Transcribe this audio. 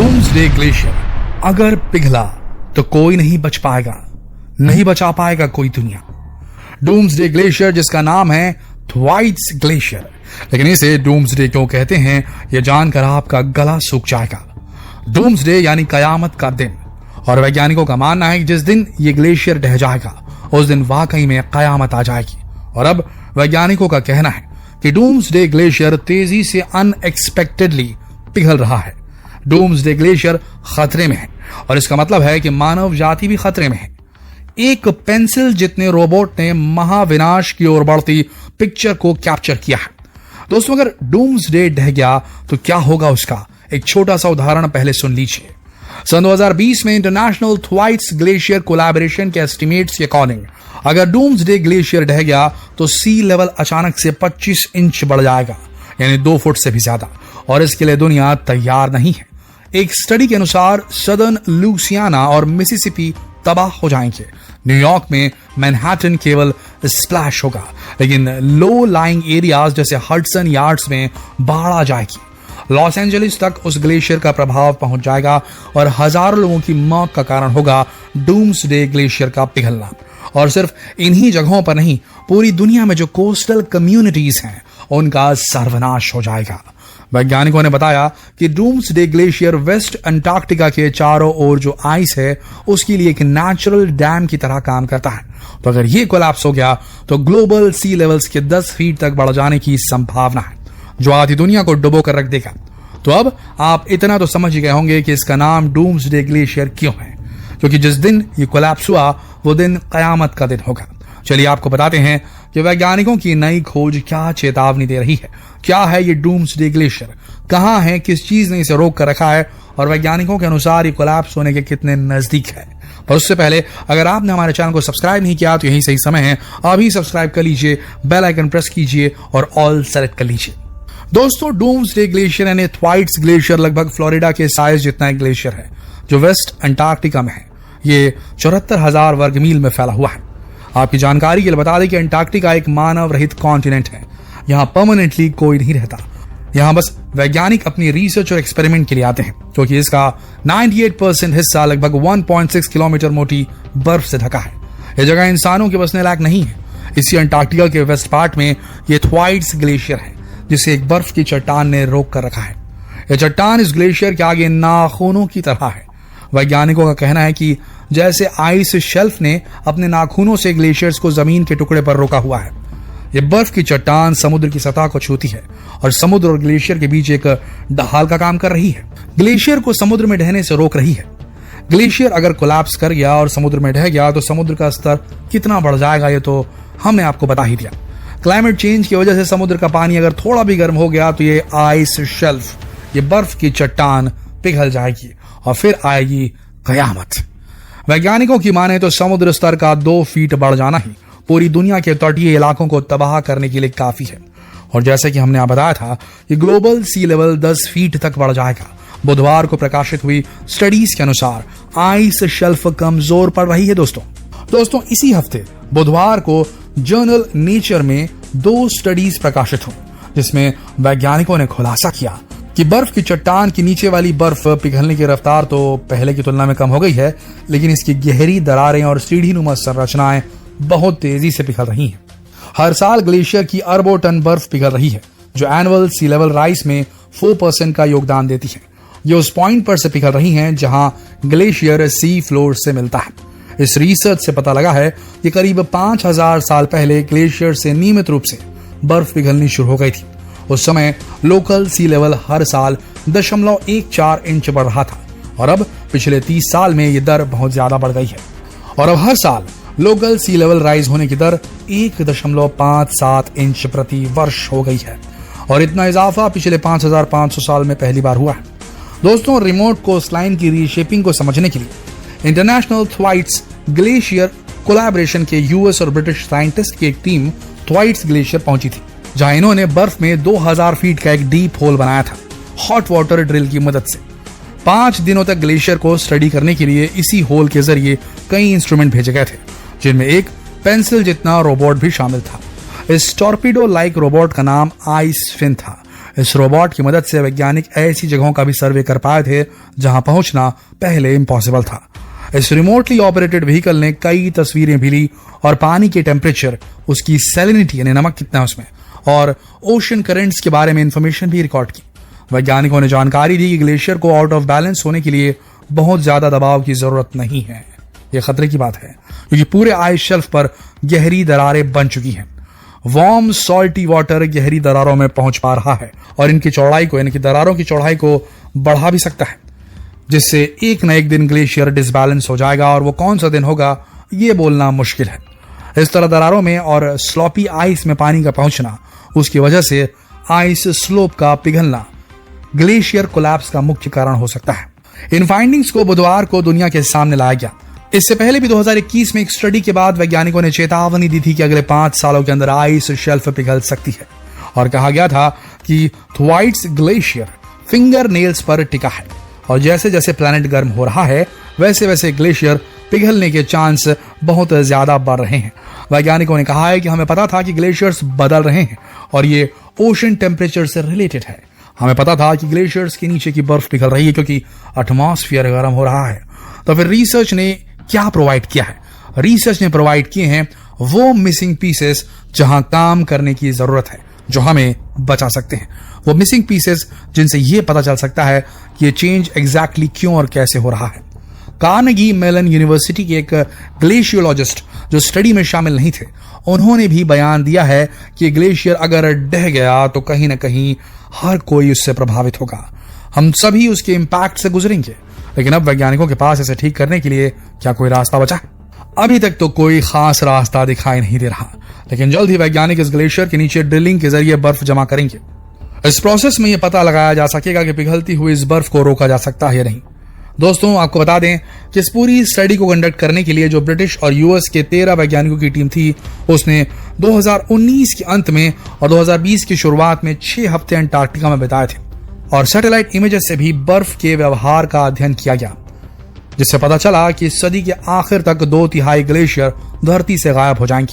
Doomsday glacier अगर पिघला तो कोई नहीं बच पाएगा, नहीं बचा पाएगा कोई दुनिया। डूम्सडे ग्लेशियर जिसका नाम है थ्वाइट्स ग्लेशियर, लेकिन इसे डूम्सडे क्यों कहते हैं यह जानकर आपका गला सूख जाएगा। डूम्सडे यानी कयामत का दिन, और वैज्ञानिकों का मानना है कि जिस दिन ये ग्लेशियर ढह जाएगा उस दिन वाकई में कयामत आ जाएगी। और अब वैज्ञानिकों का कहना है कि डूम्सडे ग्लेशियर तेजी से अनएक्सपेक्टेडली पिघल रहा है। डूम्सडे ग्लेशियर खतरे में है और इसका मतलब है कि मानव जाति भी खतरे में है। एक पेंसिल जितने रोबोट ने महाविनाश की ओर बढ़ती पिक्चर को कैप्चर किया है। दोस्तों, अगर डूम्सडे ढह गया तो क्या होगा उसका एक छोटा सा उदाहरण पहले सुन लीजिए। सन 2020 में इंटरनेशनल थ्वाइट्स ग्लेशियर कोलैबोरेशन के एस्टिमेट्स के अकॉर्डिंग अगर डूम्सडे ग्लेशियर ढह गया तो सी लेवल अचानक से 25 इंच बढ़ जाएगा, यानी 2 फुट से भी ज्यादा, और इसके लिए दुनिया तैयार नहीं है। एक स्टडी के अनुसार सदर्न लुइसियाना और मिसिसिपी तबाह हो जाएंगे। न्यूयॉर्क में मैनहट्टन केवल स्प्लैश होगा, लेकिन लो लाइंग एरियाज जैसे हडसन यार्ड्स में बाढ़ आ जाएगी। लॉस एंजलिस तक उस ग्लेशियर का प्रभाव पहुंच जाएगा और हजारों लोगों की मौत का कारण होगा डूम्सडे ग्लेशियर का पिघलना। और सिर्फ इन्हीं जगहों पर नहीं, पूरी दुनिया में जो कोस्टल कम्युनिटीज हैं उनका सर्वनाश हो जाएगा। वैज्ञानिकों ने बताया कि डूम्सडे ग्लेशियर वेस्ट अंटार्कटिका के चारों ओर जो आइस है उसके लिए एक नेचुरल डैम की तरह काम करता है। तो अगर ये कोलैप्स हो गया तो ग्लोबल सी लेवल्स के 10 फीट तक बढ़ जाने की संभावना है, जो आधी दुनिया को डुबो कर रख देगा। तो अब आप इतना तो समझ गए होंगे कि इसका नाम डूम्सडे ग्लेशियर क्यों है, क्योंकि जिस दिन ये कोलैप्स हुआ वो दिन कयामत का दिन होगा। चलिए आपको बताते हैं कि वैज्ञानिकों की नई खोज क्या चेतावनी दे रही है। क्या है ये डूम्सडे ग्लेशियर, कहां है, किस चीज ने इसे रोक कर रखा है, और वैज्ञानिकों के अनुसार ये कोलैप्स होने के कितने नजदीक है। पर उससे पहले अगर आपने हमारे चैनल को सब्सक्राइब नहीं किया तो यही सही समय है, अभी सब्सक्राइब कर लीजिए, बेल आइकन प्रेस कीजिए और ऑल सेलेक्ट कर लीजिए। दोस्तों, डूम्सडे ग्लेशियर यानी थ्वाइट्स ग्लेशियर लगभग फ्लोरिडा के साइज जितना एक ग्लेशियर है जो वेस्ट अंटार्कटिका में है। ये 74,000 वर्ग मील में फैला हुआ है। आपकी जानकारी के लिए बता दें कि अंटार्कटिका एक मानव रहित कॉन्टिनेंट है। यहाँ परमानेंटली कोई नहीं रहता। यहाँ बस वैज्ञानिक अपनी रिसर्च और एक्सपेरिमेंट के लिए आते हैं, क्योंकि इसका 98% हिस्सा लगभग 1.6 किलोमीटर मोटी बर्फ से ढका है। यह जगह इंसानों के बसने लायक नहीं है। इसी अंटार्कटिका के वेस्ट पार्ट में ये थ्वाइट्स ग्लेशियर है, जिसे एक बर्फ की चट्टान ने रोक कर रखा है। यह चट्टान इस ग्लेशियर के आगे नाखूनों की तरह है। वैज्ञानिकों का कहना है कि जैसे आइस शेल्फ ने अपने नाखूनों से ग्लेशियर्स को जमीन के टुकड़े पर रोका हुआ है, यह बर्फ की चट्टान समुद्र की सतह को छूती है और समुद्र और ग्लेशियर के बीच एक ढाल का काम कर रही है। ग्लेशियर को समुद्र में ढहने से रोक रही है। ग्लेशियर अगर कोलैप्स कर गया और समुद्र में ढह गया तो समुद्र का स्तर कितना बढ़ जाएगा ये तो हमने आपको बता ही दिया। क्लाइमेट चेंज की वजह से समुद्र का पानी अगर थोड़ा भी गर्म हो गया तो ये आइस शेल्फ, ये बर्फ की चट्टान पिघल जाएगी और फिर आएगी कयामत। वैज्ञानिकों की माने तो समुद्र स्तर का 2 फीट बढ़ जाना ही पूरी दुनिया के तटीय इलाकों को तबाह करने के लिए काफी है। और जैसे कि हमने बताया था कि ग्लोबल सी लेवल 10 फीट तक बढ़ जाएगा। बुधवार को प्रकाशित हुई स्टडीज के अनुसार आइस शेल्फ कमजोर पड़ रही है। दोस्तों इसी हफ्ते बुधवार को जर्नल नेचर में 2 स्टडीज प्रकाशित हुई, जिसमें वैज्ञानिकों ने खुलासा किया कि बर्फ की चट्टान की नीचे वाली बर्फ पिघलने की रफ्तार तो पहले की तुलना में कम हो गई है, लेकिन इसकी गहरी दरारें और सीढ़ीनुमा संरचनाएं बहुत तेजी से पिघल रही हैं। हर साल ग्लेशियर की अरबों टन बर्फ पिघल रही है, जो एनुअल सी लेवल राइज में 4% का योगदान देती है। ये उस पॉइंट पर से पिघल रही हैं जहां ग्लेशियर सी फ्लोर से मिलता है। इस रिसर्च से पता लगा है कि करीब 5000 साल पहले ग्लेशियर से नियमित रूप से बर्फ पिघलनी शुरू हो गई थी। उस समय लोकल सी लेवल हर साल 0.14 इंच बढ़ रहा था और अब पिछले 30 साल में यह दर बहुत ज्यादा बढ़ गई है और अब हर साल लोकल सी लेवल राइज होने की दर 1.57 इंच प्रति वर्ष हो गई है और इतना इजाफा पिछले 5500 साल में पहली बार हुआ है। दोस्तों, रिमोट कोस्टलाइन की रीशेपिंग को समझने के लिए इंटरनेशनल थ्वाइट्स ग्लेशियर कोलैबोरेशन के यूएस और ब्रिटिश साइंटिस्ट की एक टीम थ्वाइट्स ग्लेशियर पहुंची थी, जहां इन्होंने बर्फ में 2000 फीट का एक डीप होल बनाया था हॉट वाटर ड्रिल की मदद से। 5 दिनों तक ग्लेशियर को स्टडी करने के लिए इसी होल के जरिए कई इंस्ट्रूमेंट भेजे गए थे, जिनमें एक पेंसिल जितना रोबोट भी शामिल था। इस टॉर्पीडो लाइक रोबोट का नाम आइस फिन था। इस रोबोट की मदद से वैज्ञानिक ऐसी जगहों का भी सर्वे कर पाए थे जहां पहुंचना पहले इम्पॉसिबल था। इस रिमोटली ऑपरेटेड व्हीकल ने कई तस्वीरें भी ली और पानी के टेम्परेचर, उसकी सैलिनिटी यानी नमक कितना है उसमें, और ओशन करंट्स के बारे में इंफॉर्मेशन भी रिकॉर्ड की। वैज्ञानिकों ने जानकारी दी कि ग्लेशियर को आउट ऑफ बैलेंस होने के लिए बहुत ज्यादा दबाव की जरूरत नहीं है। यह खतरे की बात है क्योंकि पूरे आइस शेल्फ पर गहरी दरारें बन चुकी हैं। वार्म सॉल्टी वाटर गहरी दरारों में पहुंच पा रहा है और इनकी चौड़ाई को यानी कि दरारों की चौड़ाई को बढ़ा भी सकता है, जिससे एक न एक दिन ग्लेशियर डिसबैलेंस हो जाएगा और वो कौन सा दिन होगा ये बोलना मुश्किल है। इस तरह दरारों में और स्लॉपी आइस में पानी का पहुंचना, उसकी वजह से आइस स्लोप का पिघलना ग्लेशियर कोलैप्स का मुख्य कारण हो सकता है। इन फाइंडिंग्स को बुधवार को दुनिया के सामने लाया गया। इससे पहले भी 2021 में एक स्टडी के बाद वैज्ञानिकों ने चेतावनी दी थी कि अगले 5 सालों के अंदर आइस शेल्फ पिघल सकती है और कहा गया था कि थ्वाइट्स ग्लेशियर फिंगर नेल्स पर टिका है और जैसे जैसे प्लैनेट गर्म हो रहा है वैसे वैसे ग्लेशियर पिघलने के चांस बहुत ज्यादा बढ़ रहे हैं। वैज्ञानिकों ने कहा है कि हमें पता था कि ग्लेशियर्स बदल रहे हैं और ये ओशन टेम्परेचर से रिलेटेड है। हमें पता था कि ग्लेशियर्स के नीचे की बर्फ पिघल रही है क्योंकि एटमॉस्फेयर गर्म हो रहा है। तो फिर रिसर्च ने क्या प्रोवाइड किया है? रिसर्च ने प्रोवाइड किए हैं वो मिसिंग पीसेस जहां काम करने की जरूरत है, जो हमें बचा सकते हैं। वो मिसिंग पीसेस जिनसे यह पता चल सकता है कि ये चेंज एग्जैक्टली क्यों और कैसे हो रहा है। कार्नेगी मेलन यूनिवर्सिटी के एक ग्लेशियोलॉजिस्ट जो स्टडी में शामिल नहीं थे, उन्होंने भी बयान दिया है कि ग्लेशियर अगर ढह गया तो कहीं ना कहीं हर कोई उससे प्रभावित होगा। हम सभी उसके इंपैक्ट से गुजरेंगे, लेकिन अब वैज्ञानिकों के पास इसे ठीक करने के लिए क्या कोई रास्ता बचा है? अभी तक तो कोई खास रास्ता दिखाई नहीं दे रहा, लेकिन जल्द ही वैज्ञानिक इस ग्लेशियर के नीचे ड्रिलिंग के जरिए बर्फ जमा करेंगे। इस प्रोसेस में यह पता लगाया जा सकेगा कि पिघलती हुई इस बर्फ को रोका जा सकता है या नहीं। दोस्तों, आपको बता दें कि इस पूरी स्टडी को कंडक्ट करने के लिए जो ब्रिटिश और यूएस के 13 वैज्ञानिकों की टीम थी, उसने 2019 के अंत में और 2020 की शुरुआत में 6 हफ्ते अंटार्कटिका में बिताए थे और सैटेलाइट इमेजेस से भी बर्फ के व्यवहार का अध्ययन किया गया, जिससे पता चला कि इस सदी के आखिर तक 2/3 ग्लेशियर धरती से गायब हो जाएंगे।